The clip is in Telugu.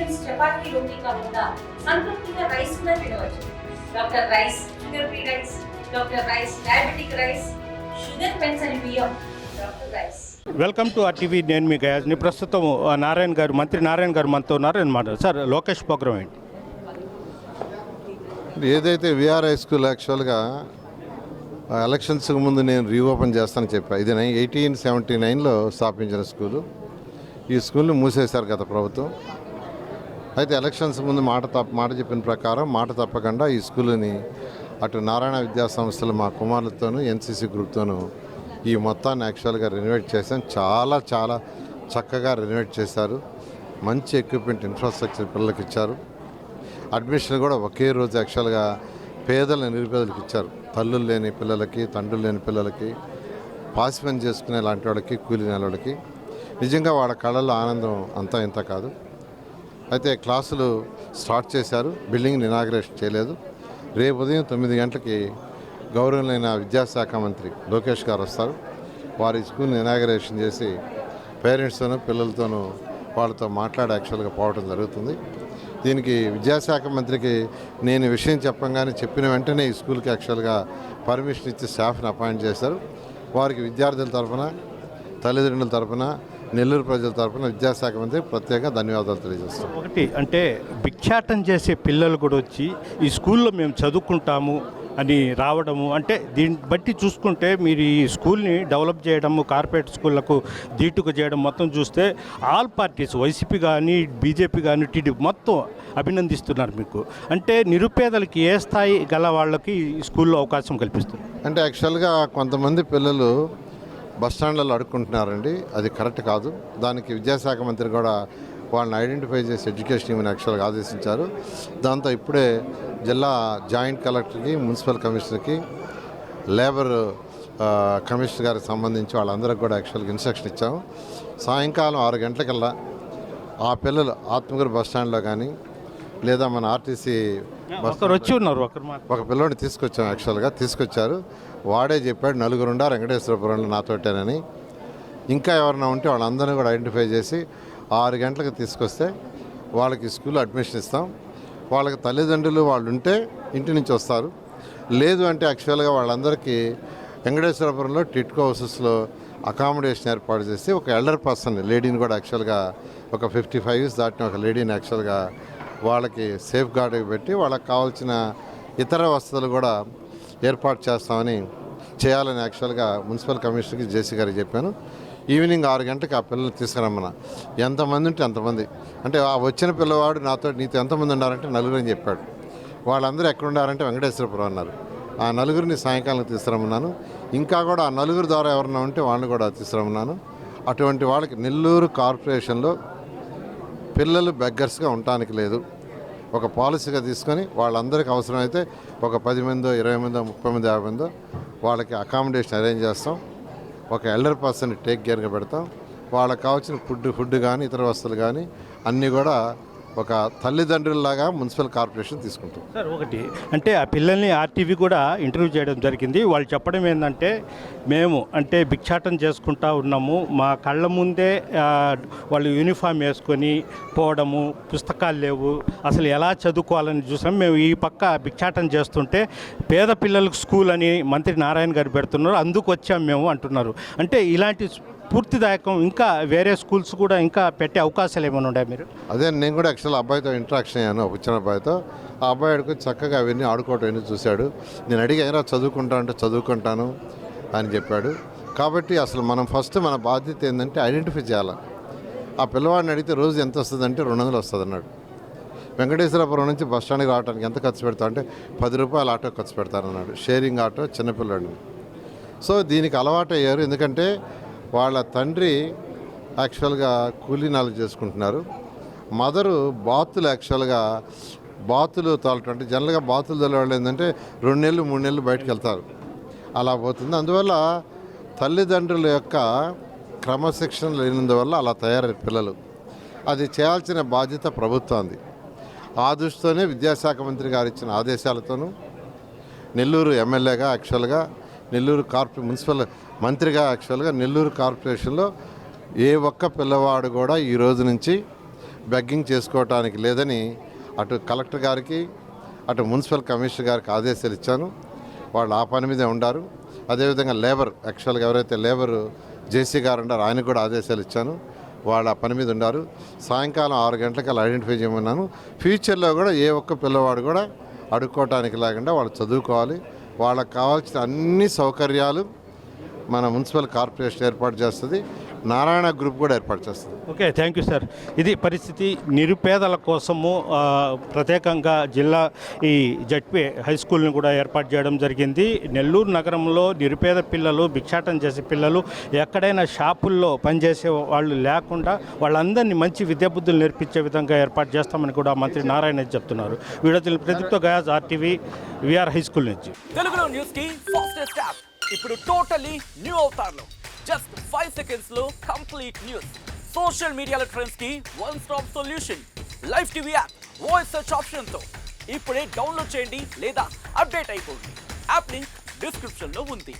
ఆప్షన్స్ చపాతీ రోటీ కాకుండా సంతృప్తిగా రైస్ కూడా తినవచ్చు. Doctor rice, sugar free rice, doctor rice, diabetic rice, sugar పెన్సని బియ్యం, doctor rice. Welcome to RTV. నేను మీ గయాజ్ని. ప్రస్తుతం మంత్రి నారాయణ గారు మనతో ఉన్నారు అనమాట. సార్, లోకేష్ ప్రోగ్రామ్ ఏంటి? ఏదైతే విఆర్ హై స్కూల్ యాక్చువల్గా ఎలక్షన్స్కి ముందు నేను రీఓపెన్ చేస్తానని చెప్పా. ఇది 1879లో స్థాపించిన స్కూలు. ఈ స్కూల్ని మూసేశారు గత ప్రభుత్వం. అయితే ఎలక్షన్స్ ముందు మాట చెప్పిన ప్రకారం మాట తప్పకుండా ఈ స్కూల్ని అటు నారాయణ విద్యా సంస్థలు మా కుమారులతోనూ ఎన్సీసీ గ్రూప్తోనూ ఈ మొత్తాన్ని యాక్చువల్గా రెనోవేట్ చేశాం. చాలా చాలా చక్కగా రెనోవేట్ చేశారు. మంచి ఎక్విప్మెంట్, ఇన్ఫ్రాస్ట్రక్చర్ పిల్లలకి ఇచ్చారు. అడ్మిషన్ కూడా ఒకే రోజు యాక్చువల్గా నిరుపేదలకు ఇచ్చారు. తల్లులు లేని పిల్లలకి, తండ్రులు లేని పిల్లలకి, పాసి పని చేసుకునే లాంటి వాళ్ళకి, కూలి వాళ్ళకి నిజంగా వాళ్ళ కళల్లో ఆనందం అంతా ఇంత కాదు. అయితే క్లాసులు స్టార్ట్ చేశారు. బిల్డింగ్ని ఇనాగ్రేషన్ చేయలేదు. రేపు ఉదయం 9 గంటలకి గౌరవనీయ విద్యాశాఖ మంత్రి లోకేష్ గారు వస్తారు. వారి స్కూల్ని ఇనాగ్రేషన్ చేసి పేరెంట్స్తోనూ పిల్లలతోనూ వాళ్ళతో మాట్లాడి యాక్చువల్గా పోవడం జరుగుతుంది. దీనికి విద్యాశాఖ మంత్రికి నేను విషయం చెప్పిన వెంటనే ఈ స్కూల్కి యాక్చువల్గా పర్మిషన్ ఇచ్చి స్టాఫ్ని అపాయింట్ చేశారు. వారికి విద్యార్థుల తరఫున, తల్లిదండ్రుల తరఫున, నెల్లూరు ప్రజల తరఫున విద్యాశాఖ మంత్రి ప్రత్యేక ధన్యవాదాలు తెలియజేస్తాం. ఒకటి అంటే భిక్షాటం చేసే పిల్లలు కూడా వచ్చి ఈ స్కూల్లో మేము చదువుకుంటాము అని రావడము, అంటే దీన్ని బట్టి చూసుకుంటే మీరు ఈ స్కూల్ని డెవలప్ చేయడము, కార్పొరేట్ స్కూళ్ళకు ధీటుగా చేయడం మొత్తం చూస్తే ఆల్ పార్టీస్, వైసీపీ కానీ, బీజేపీ కానీ, టీడీపీ మొత్తం అభినందిస్తున్నారు మీకు. అంటే నిరుపేదలకి ఏ స్థాయి గల వాళ్ళకి ఈ స్కూల్లో అవకాశం కల్పిస్తుంది. అంటే యాక్చువల్గా కొంతమంది పిల్లలు బస్టాండ్లలో అడుక్కుంటున్నారండి. అది కరెక్ట్ కాదు. దానికి విద్యాశాఖ మంత్రి కూడా వాళ్ళని ఐడెంటిఫై చేసి ఎడ్యుకేషన్ టీమ్ని యాక్చువల్గా ఆదేశించారు. దాంతో ఇప్పుడే జిల్లా జాయింట్ కలెక్టర్కి, మున్సిపల్ కమిషనర్కి, లేబర్ కమిషనర్ గారికి సంబంధించి వాళ్ళందరికీ కూడా యాక్చువల్గా ఇన్స్ట్రక్షన్ ఇచ్చాము. సాయంకాలం 6 గంటలకల్లా ఆ పిల్లలు ఆత్మకూరు బస్టాండ్లో కానీ లేదా మన ఆర్టీసీ వచ్చి ఉన్నారు. ఒక పిల్లోడిని తీసుకొచ్చారు. వాడే చెప్పాడు, 4 ఉండారు వెంకటేశ్వరపురంలో నాతోటేనని. ఇంకా ఎవరైనా ఉంటే వాళ్ళందరినీ కూడా ఐడెంటిఫై చేసి 6 గంటలకు తీసుకొస్తే వాళ్ళకి స్కూల్లో అడ్మిషన్ ఇస్తాం. వాళ్ళకి తల్లిదండ్రులు వాళ్ళు ఉంటే ఇంటి నుంచి వస్తారు. లేదు అంటే యాక్చువల్గా వాళ్ళందరికీ వెంకటేశ్వరపురంలో టిట్కో హౌసెస్లో అకామిడేషన్ ఏర్పాటు చేసి ఒక ఎల్డర్ పర్సన్ లేడీని కూడా యాక్చువల్గా ఒక 55 ఇయర్స్ దాటిన ఒక లేడీని యాక్చువల్గా వాళ్ళకి సేఫ్ గార్డ్కి పెట్టి వాళ్ళకి కావాల్సిన ఇతర వసతులు కూడా ఏర్పాటు చేయాలని యాక్చువల్గా మున్సిపల్ కమిషనర్కి జేసీ గారికి చెప్పాను. ఈవినింగ్ 6 గంటలకు ఆ పిల్లల్ని తీసుకురమ్మన్నా. ఎంతమంది ఉంటే అంతమంది. అంటే ఆ వచ్చిన పిల్లవాడు నీతో ఎంతమంది ఉన్నారంటే 4 అని చెప్పాడు. వాళ్ళందరూ ఎక్కడ ఉన్నారంటే వెంకటేశ్వరపురం అన్నారు. ఆ 4 సాయంకాలం తీసుకురమ్మన్నాను. ఇంకా కూడా ఆ 4 ద్వారా ఎవరన్నా ఉంటే వాళ్ళని కూడా తీసుకురమ్మన్నాను. అటువంటి వాళ్ళకి నెల్లూరు కార్పొరేషన్లో పిల్లలు బెగ్గర్స్గా ఉండటానికి లేదు. ఒక పాలసీగా తీసుకొని వాళ్ళందరికీ అవసరమైతే ఒక 10 మందో, 20 మందో, 30 మందో, 50 మందో వాళ్ళకి అకామిడేషన్ అరేంజ్ చేస్తాం. ఒక ఎల్డర్ పర్సన్ని టేక్ కేర్గా పెడతాం. వాళ్ళకి కావాల్సిన ఫుడ్ కానీ, ఇతర వస్తువులు కానీ అన్నీ కూడా ఒక తల్లిదండ్రులలాగా మున్సిపల్ కార్పొరేషన్ తీసుకుంటాం. సార్, ఒకటి అంటే ఆ పిల్లల్ని ఆర్టీవీ కూడా ఇంటర్వ్యూ చేయడం జరిగింది. వాళ్ళు చెప్పడం ఏంటంటే, మేము అంటే భిక్షాటం చేసుకుంటా ఉన్నాము, మా కళ్ళ ముందే వాళ్ళు యూనిఫామ్ వేసుకొని పోవడము, పుస్తకాలు లేవు, అసలు ఎలా చదువుకోవాలని చూసాం. మేము ఈ పక్క భిక్షాటం చేస్తుంటే పేద పిల్లలకు స్కూల్ అని మంత్రి నారాయణ గారు పెడుతున్నారు, అందుకు వచ్చాం మేము అంటున్నారు. అంటే ఇలాంటి పూర్తిదాయకం ఇంకా వేరే స్కూల్స్ కూడా ఇంకా పెట్టే అవకాశాలు ఏమైనా ఉన్నాయి మీరు? అదే నేను కూడా యాక్చువల్ అబ్బాయితో ఇంటరాక్షన్ అయ్యాను, ఒక చిన్న అబ్బాయితో. ఆ అబ్బాయి అడుగు చక్కగా అవన్నీ ఆడుకోవటం అన్నీ చూశాడు. నేను అడిగాను, చదువుకుంటాను అని చెప్పాడు. కాబట్టి అసలు మనం ఫస్ట్ మన బాధ్యత ఏంటంటే ఐడెంటిఫై చేయాలి. ఆ పిల్లవాడిని అడిగితే రోజు ఎంత వస్తుందంటే 200 వస్తుంది అన్నాడు. వెంకటేశ్వరపురం నుంచి బస్ స్టాండ్కి రావడానికి ఎంత ఖర్చు పెడతా అంటే 10 రూపాయలు ఆటో ఖర్చు పెడతానన్నాడు. షేరింగ్ ఆటో, చిన్నపిల్లాడు. సో దీనికి అలవాటు అయ్యారు. ఎందుకంటే వాళ్ళ తండ్రి యాక్చువల్గా కూలీ నాలుగు చేసుకుంటున్నారు. మదరు బాతులు తోలటం, అంటే జనరల్గా బాతులు తోలేవాళ్ళు ఏంటంటే 2 నెలలు 3 నెలలు బయటకు వెళ్తారు, అలా పోతుంది. అందువల్ల తల్లిదండ్రుల యొక్క క్రమశిక్షణ లేనందువల్ల అలా తయారయ్యే పిల్లలు. అది చేయాల్సిన బాధ్యత ప్రభుత్వానికి. ఆ దృష్టితోనే విద్యాశాఖ మంత్రి గారు ఇచ్చిన ఆదేశాలతోనూ నెల్లూరు ఎమ్మెల్యేగా యాక్చువల్గా నెల్లూరు మున్సిపల్ మంత్రిగా యాక్చువల్గా నెల్లూరు కార్పొరేషన్లో ఏ ఒక్క పిల్లవాడు కూడా ఈ రోజు నుంచి బెగ్గింగ్ చేసుకోవటానికి లేదని అటు కలెక్టర్ గారికి అటు మున్సిపల్ కమిషనర్ గారికి ఆదేశాలు ఇచ్చాను. వాళ్ళు ఆ పని మీదే ఉండారు. అదేవిధంగా లేబర్ యాక్చువల్గా ఎవరైతే లేబర్ జేసీ గారు ఉండారో ఆయనకు కూడా ఆదేశాలు ఇచ్చాను. వాళ్ళు ఆ పని మీద ఉండారు. సాయంకాలం 6 గంటలకు అలా ఐడెంటిఫై చేయమన్నాను. ఫ్యూచర్లో కూడా ఏ ఒక్క పిల్లవాడు కూడా అడుక్కోవటానికి లేకుండా వాళ్ళు చదువుకోవాలి. వాళ్ళకి కావాల్సిన అన్ని సౌకర్యాలు మన మున్సిపల్ కార్పొరేషన్ ఏర్పాటు చేస్తుంది. నారాయణ గ్రూప్ కూడా ఏర్పాటు చేస్తుంది. Okay, thank you sir. ఇది పరిస్థితి. నిరుపేదల కోసము ప్రత్యేకంగా జిల్లా ఈ జడ్పీ హై స్కూల్ని కూడా ఏర్పాటు చేయడం జరిగింది. నెల్లూరు నగరంలో నిరుపేద పిల్లలు, భిక్షాటన చేసే పిల్లలు, ఎక్కడైనా షాపుల్లో పనిచేసే వాళ్ళు లేకుండా వాళ్ళందరినీ మంచి విద్యాబుద్ధులు నేర్పించే విధంగా ఏర్పాటు చేస్తామని కూడా మంత్రి నారాయణ చెప్తున్నారు. వీడియో ప్రదీప్తో Gayaz, RTV, VR high school నుంచి. తెలుగులో న్యూస్ కి ఫాస్టెస్ట్ యాప్ ఇప్పుడు టోటలీ న్యూ అవతార్లో జస్ట్ 5 seconds లో కంప్లీట్ న్యూస్. సోషల్ మీడియాలో ట్రెండ్స్ కి one stop solution. Live TV app voice search option తో ఇప్పుడే డౌన్లోడ్ చేయండి లేదా అప్డేట్ అయిపోండి. యాప్ లింక్ డిస్క్రిప్షన్ లో ఉంది.